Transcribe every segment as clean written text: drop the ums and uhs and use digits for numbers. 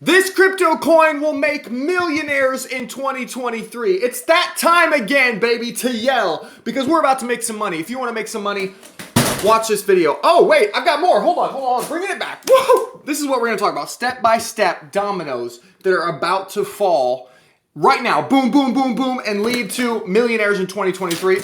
This crypto coin will make millionaires in 2023. It's that time again, baby, to yell because we're about to make some money. If you want to make some money, watch this video. Oh, wait, I've got more. Hold on. Bringing it back. Woo! This is what we're going to talk about. Step-by-step dominoes that are about to fall right now. Boom, boom, boom, boom, and lead to millionaires in 2023.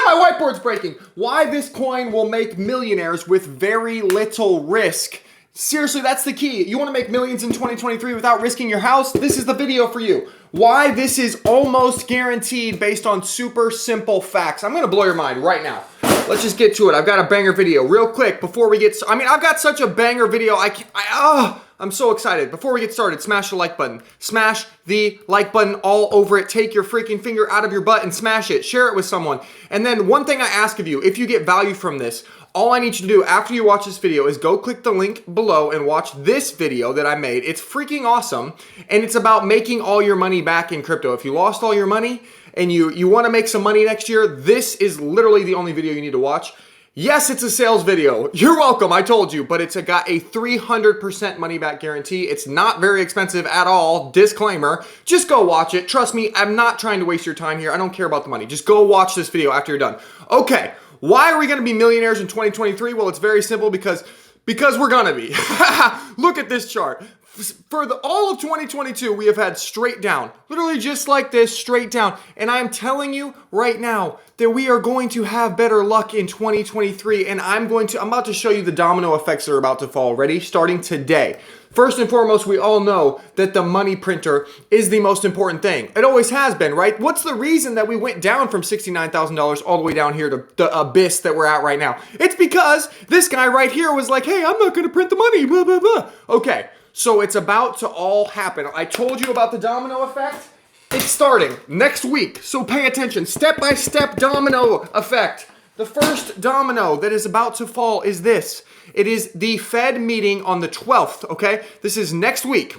My whiteboard's breaking. Why this coin will make millionaires with very little risk. Seriously, that's the key. You want to make millions in 2023 without risking your house? This is the video for you. Why this is almost guaranteed based on super simple facts. I'm going to blow your mind right now. Let's just get to it. I've got a banger video real quick before we get I've got such a banger video. I'm so excited. Before we get started, smash the like button. Smash the like button all over it. Take your freaking finger out of your butt and smash it. Share it with someone. And then one thing I ask of you, if you get value from this, all I need you to do after you watch this video is go click the link below and watch this video that I made. It's freaking awesome. And it's about making all your money back in crypto. If you lost all your money and you want to make some money next year, this is literally the only video you need to watch. Yes, it's a sales video. You're welcome, I told you, but it's got a 300% money back guarantee. It's not very expensive at all. Disclaimer, just go watch it. Trust me, I'm not trying to waste your time here. I don't care about the money. Just go watch this video after you're done. Okay, why are we gonna be millionaires in 2023? Well, it's very simple because we're gonna be. Look at this chart. For all of 2022, we have had straight down, literally just like this, straight down. And I'm telling you right now that we are going to have better luck in 2023. And I'm about to show you the domino effects that are about to fall. Ready? Starting today. First and foremost, we all know that the money printer is the most important thing. It always has been, right? What's the reason that we went down from $69,000 all the way down here to the abyss that we're at right now? It's because this guy right here was like, hey, I'm not going to print the money, blah, blah, blah. Okay. So it's about to all happen. I told you about the domino effect. It's starting next week. So pay attention. Step-by-step domino effect. The first domino that is about to fall is this. It is the Fed meeting on the 12th, okay? This is next week.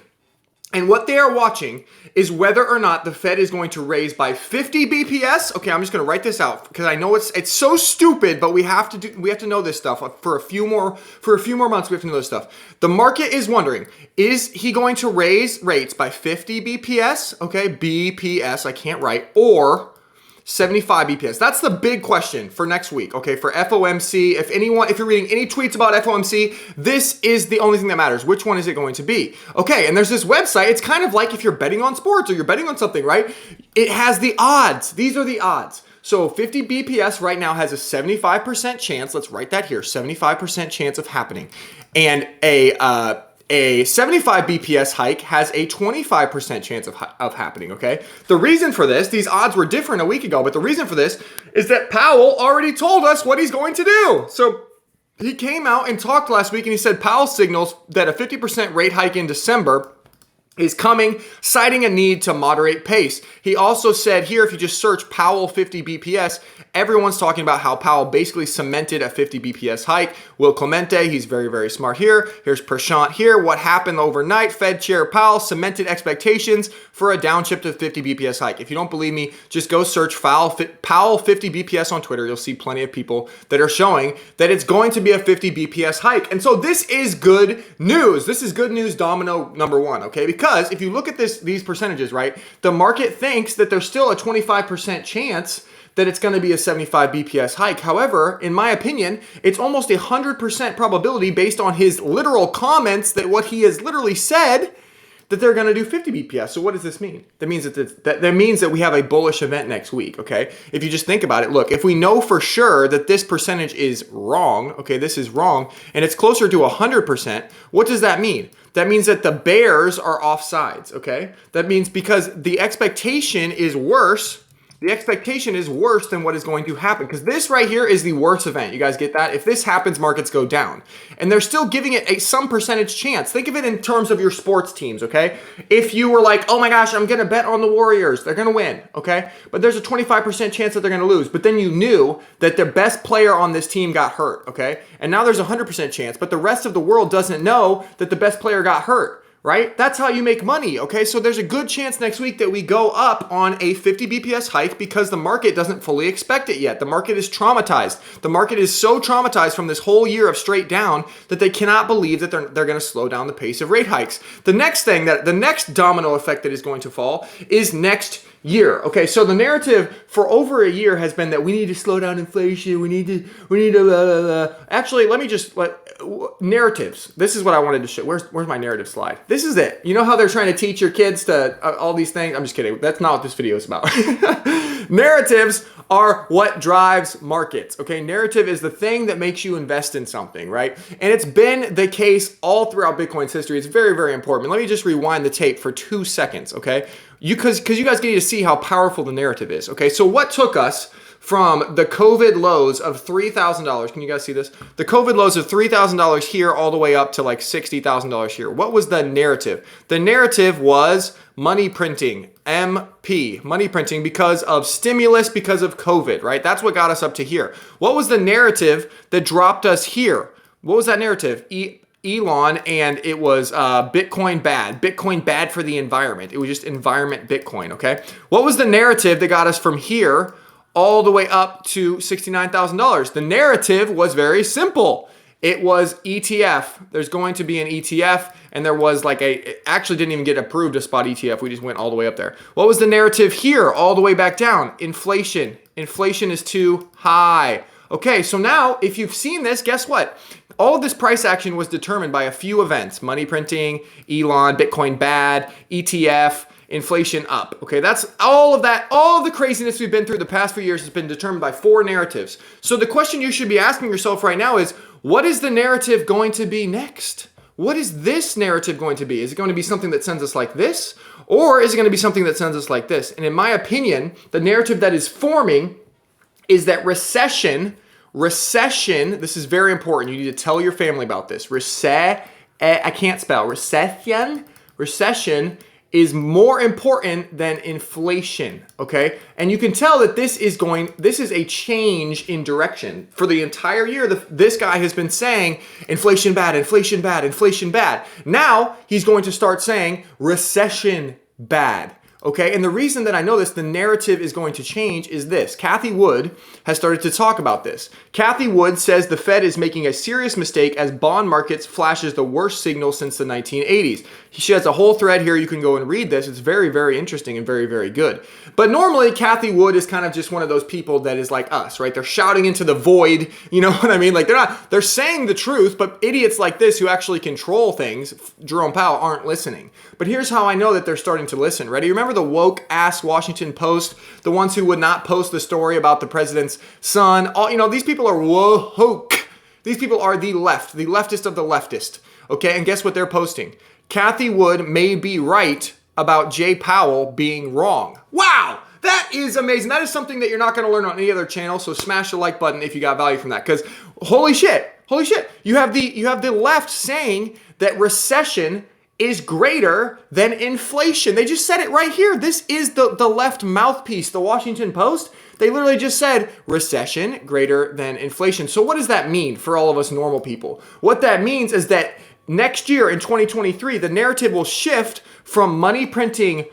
And what they are watching is whether or not the Fed is going to raise by 50 BPS. Okay, I'm just going to write this out because I know it's so stupid, but we have to know this stuff for a few more months. We have to know this stuff. The market is wondering, is he going to raise rates by 50 BPS? Okay, BPS, I can't write, or 75 BPS. That's the big question for next week, okay, for FOMC. If you're reading any tweets about FOMC, this is the only thing that matters. Which one is it going to be? Okay, and there's this website. It's kind of like if you're betting on sports or you're betting on something, right? It has the odds. These are the odds. So 50 BPS right now has a 75% chance. Let's write that here. 75% chance of happening. And a 75 BPS hike has a 25% chance of happening, okay? The reason for this, these odds were different a week ago, but the reason for this is that Powell already told us what he's going to do. So he came out and talked last week and he said Powell signals that a 50% rate hike in December is coming, citing a need to moderate pace. He also said here, if you just search Powell 50 BPS, everyone's talking about how Powell basically cemented a 50 BPS hike. Will Clemente, he's very, very smart here. Here's Prashant here. What happened overnight? Fed Chair Powell cemented expectations for a downshift to 50 BPS hike. If you don't believe me, just go search Powell 50 BPS on Twitter. You'll see plenty of people that are showing that it's going to be a 50 BPS hike. And so this is good news. This is good news domino number one, okay? Because if you look at these percentages, right, the market thinks that there's still a 25% chance that it's going to be a 75 BPS hike. However, in my opinion, it's almost 100% probability based on his literal comments that what he has literally said that they're going to do 50 BPS. So what does this mean? That means that means that we have a bullish event next week, okay? If you just think about it, look, if we know for sure that this percentage is wrong, okay, this is wrong, and it's closer to 100%, what does that mean? That means that the bears are off sides, okay? That means because the expectation is worse. The expectation is worse than what is going to happen because this right here is the worst event. You guys get that? If this happens, markets go down. And they're still giving it some percentage chance. Think of it in terms of your sports teams, okay? If you were like, oh my gosh, I'm going to bet on the Warriors. They're going to win, okay? But there's a 25% chance that they're going to lose. But then you knew that the best player on this team got hurt, okay? And now there's a 100% chance, but the rest of the world doesn't know that the best player got hurt. right? That's how you make money, okay? So there's a good chance next week that we go up on a 50 BPS hike because the market doesn't fully expect it yet. The market is traumatized. The market is so traumatized from this whole year of straight down that they cannot believe that they're going to slow down the pace of rate hikes. The next domino effect that is going to fall is next year. Okay, so the narrative for over a year has been that we need to slow down inflation. We need to. Actually, narratives. This is what I wanted to show. Where's my narrative slide? This is it. You know how they're trying to teach your kids to all these things? I'm just kidding. That's not what this video is about. Narratives are what drives markets. Okay, narrative is the thing that makes you invest in something, right? And it's been the case all throughout Bitcoin's history. It's very, very important. Let me just rewind the tape for 2 seconds, okay? Because you guys need to see how powerful the narrative is, okay? So what took us from the COVID lows of $3,000, can you guys see this? The COVID lows of $3,000 here all the way up to like $60,000 here. What was the narrative? The narrative was money printing, MP, money printing because of stimulus, because of COVID, right? That's what got us up to here. What was the narrative that dropped us here? What was that narrative? Elon, and it was Bitcoin bad for the environment. It was just environment Bitcoin, okay? What was the narrative that got us from here all the way up to $69,000? The narrative was very simple. It was ETF. There's going to be an ETF, and there was it actually didn't even get approved, a spot ETF. We just went all the way up there. What was the narrative here all the way back down? Inflation. Inflation is too high. Okay, so now if you've seen this, guess what? All of this price action was determined by a few events: money printing, Elon, Bitcoin bad, ETF, inflation up. Okay, that's all of that. All of the craziness we've been through the past few years has been determined by 4 narratives. So the question you should be asking yourself right now is, what is the narrative going to be next? What is this narrative going to be? Is it going to be something that sends us like this? Or is it going to be something that sends us like this? And in my opinion, the narrative that is forming is that recession, this is very important. You need to tell your family about this. I can't spell. Recession is more important than inflation, okay? And you can tell that this is a change in direction. For the entire year, this guy has been saying inflation bad, inflation bad, inflation bad. Now he's going to start saying recession bad. Okay, and the reason that I know this, the narrative is going to change, is this. Cathie Wood has started to talk about this. Cathie Wood says the Fed is making a serious mistake as bond markets flashes the worst signal since the 1980s. She has a whole thread here. You can go and read this. It's very, very interesting and very, very good. But normally, Cathie Wood is kind of just one of those people that is like us, right? They're shouting into the void. You know what I mean? Like they're saying the truth, but idiots like this who actually control things, Jerome Powell, aren't listening. But here's how I know that they're starting to listen. Ready? Remember the woke ass Washington Post, the ones who would not post the story about the president's son? These people are woke. These people are the left, the leftist of the leftist. Okay, and guess what they're posting? Cathie Wood may be right about Jay Powell being wrong. Wow, that is amazing. That is something that you're not going to learn on any other channel. So smash the like button if you got value from that. Because holy shit, you have the left saying that recession is greater than inflation. They just said it right here. This is the left mouthpiece, the Washington Post. They literally just said recession greater than inflation. So what does that mean for all of us normal people? What that means is that next year in 2023, the narrative will shift from money printing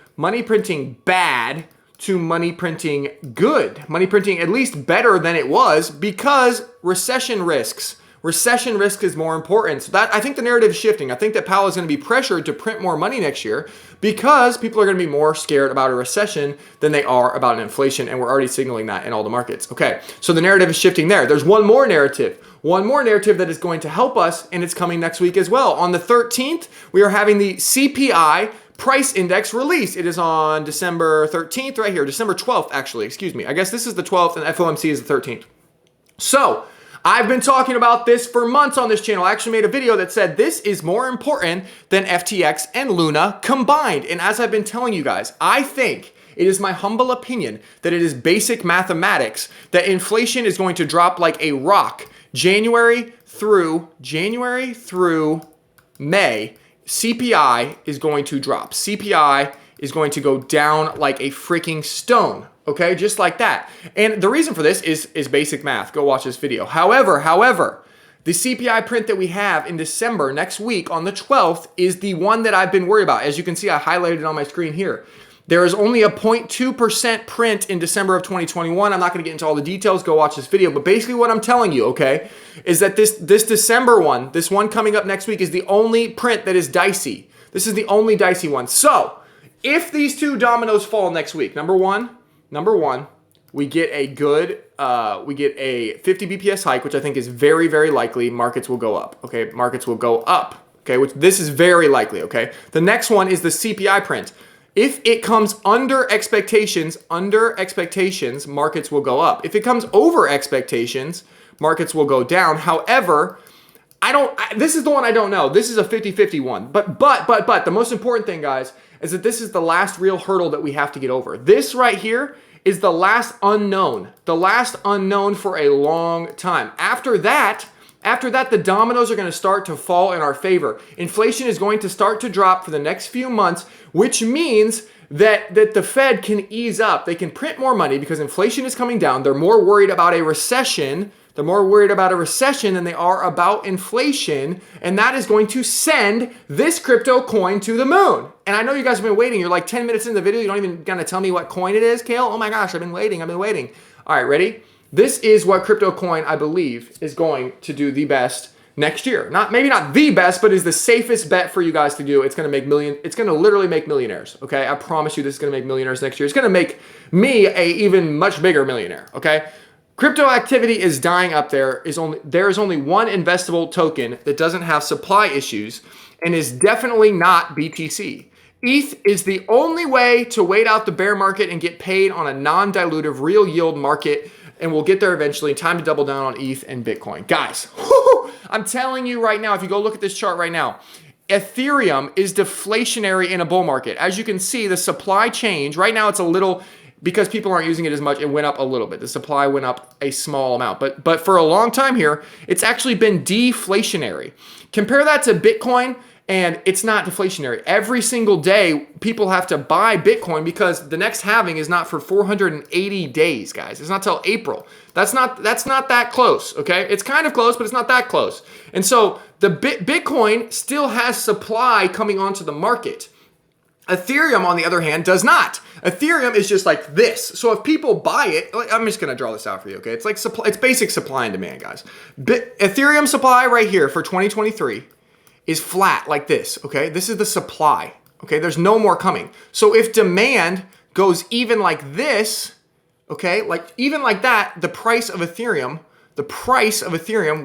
bad to money printing good. Money printing at least better than it was because recession risks. Recession risk is more important. So I think the narrative is shifting. I think that Powell is going to be pressured to print more money next year because people are going to be more scared about a recession than they are about an inflation. And we're already signaling that in all the markets. Okay, so the narrative is shifting there. There's one more narrative that is going to help us, and it's coming next week as well. On the 13th, we are having the CPI price index release. It is on December 13th, right here, December 12th, actually, excuse me. I guess this is the 12th and FOMC is the 13th. So I've been talking about this for months on this channel. I actually made a video that said this is more important than FTX and Luna combined. And as I've been telling you guys, I think it is my humble opinion that it is basic mathematics that inflation is going to drop like a rock. January through May, CPI is going to drop. CPI is going to go down like a freaking stone. Okay, just like that. And the reason for this is basic math. Go watch this video. However, The CPI print that we have in December next week on the 12th is the one that I've been worried about. As you can see, I highlighted it on my screen here. There is only a 0.2% print in December of 2021. I'm not going to get into all the details. Go watch this video. But basically what I'm telling you, okay, is that this December one, this one coming up next week, is the only print that is dicey. This is the only dicey one. So if these two dominoes fall next week, number one, we get a good, we get a 50 BPS hike, which I think is very, very likely. Markets will go up, okay? Markets will go up, okay? Which this is very likely, okay? The next one is the CPI print. If it comes under expectations, markets will go up. If it comes over expectations, markets will go down. However, this is the one I don't know. This is a 50-50 one. But the most important thing, guys, is that this is the last real hurdle that we have to get over. This right here is the last unknown for a long time. After that, the dominoes are going to start to fall in our favor. Inflation is going to start to drop for the next few months, which means that the Fed can ease up. They can print more money because inflation is coming down. They're more worried about a recession. They're more worried about a recession than they are about inflation. And that is going to send this crypto coin to the moon. And I know you guys have been waiting. You're like 10 minutes in the video. You don't even gonna tell me what coin it is, Kale? Oh my gosh, I've been waiting. All right, ready? This is what crypto coin, I believe, is going to do the best next year. Maybe not the best, but is the safest bet for you guys to do. It's gonna literally make millionaires, okay? I promise you this is gonna make millionaires next year. It's gonna make me a even much bigger millionaire, okay? Crypto activity is dying up there. There is only one investable token that doesn't have supply issues and is definitely not BTC. ETH is the only way to wait out the bear market and get paid on a non-dilutive real yield market, and we'll get there eventually. Time to double down on ETH and Bitcoin. Guys, I'm telling you right now, if you go look at this chart right now, Ethereum is deflationary in a bull market. As you can see, the supply change, right now it's a little, because people aren't using it as much, it went up a little bit. The supply went up a small amount. But for a long time here, it's actually been deflationary. Compare that to Bitcoin, and it's not deflationary. Every single day, people have to buy Bitcoin because the next halving is not for 480 days, guys. It's not till April. That's not that close, okay? It's kind of close, but it's not that close. And so the Bitcoin still has supply coming onto the market. Ethereum, on the other hand, does not. Ethereum is just like this. So if people buy it, I'm just gonna draw this out for you, okay? It's like it's basic supply and demand, guys. Ethereum supply right here for 2023 is flat like this, okay? This is the supply, okay? There's no more coming. So if demand goes even like this, okay, like even like that, the price of Ethereum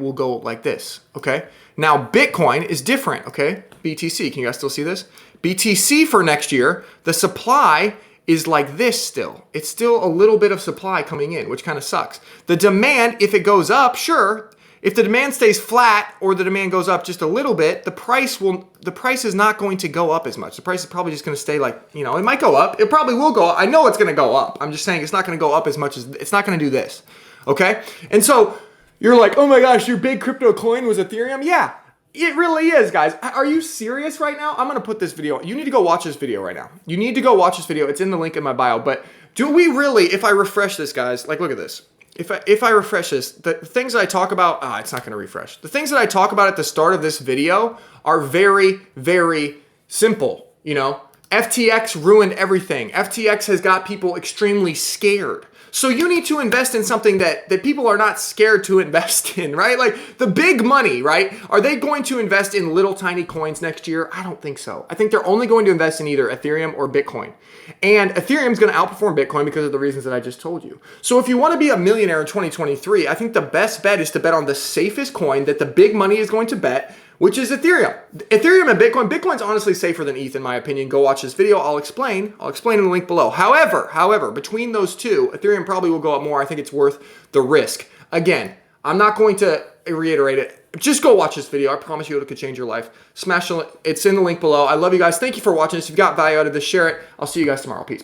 will go like this, okay? Now Bitcoin is different, okay? BTC, can you guys still see this? BTC for next year, the supply is like this still. It's still a little bit of supply coming in, which kind of sucks. The demand, if it goes up, sure. If the demand stays flat or the demand goes up just a little bit, the price is not going to go up as much. The price is probably just going to stay like, you know, it might go up. It probably will go up. I know it's going to go up. I'm just saying it's not going to go up as much as, it's not going to do this, okay? And so you're like, oh my gosh, your big crypto coin was Ethereum? Yeah. It really is, guys. Are you serious right now? I'm going to put this video. You need to go watch this video right now. You need to go watch this video. It's in the link in my bio. But do we really, if I refresh this, guys, like look at this. If I refresh this, the things that I talk about, it's not going to refresh. The things that I talk about at the start of this video are very, very simple. You know, FTX ruined everything. FTX has got people extremely scared. So you need to invest in something that people are not scared to invest in, right? Like the big money, right? Are they going to invest in little tiny coins next year? I don't think so. I think they're only going to invest in either Ethereum or Bitcoin. And Ethereum's going to outperform Bitcoin because of the reasons that I just told you. So if you want to be a millionaire in 2023, I think the best bet is to bet on the safest coin that the big money is going to bet, which is Ethereum. Ethereum and Bitcoin. Bitcoin's honestly safer than ETH in my opinion. Go watch this video. I'll explain in the link below. However, between those two, Ethereum probably will go up more. I think it's worth the risk. Again, I'm not going to reiterate it. Just go watch this video. I promise you it could change your life. Smash the link. It's in the link below. I love you guys. Thank you for watching. If you got value out of this, share it. I'll see you guys tomorrow. Peace.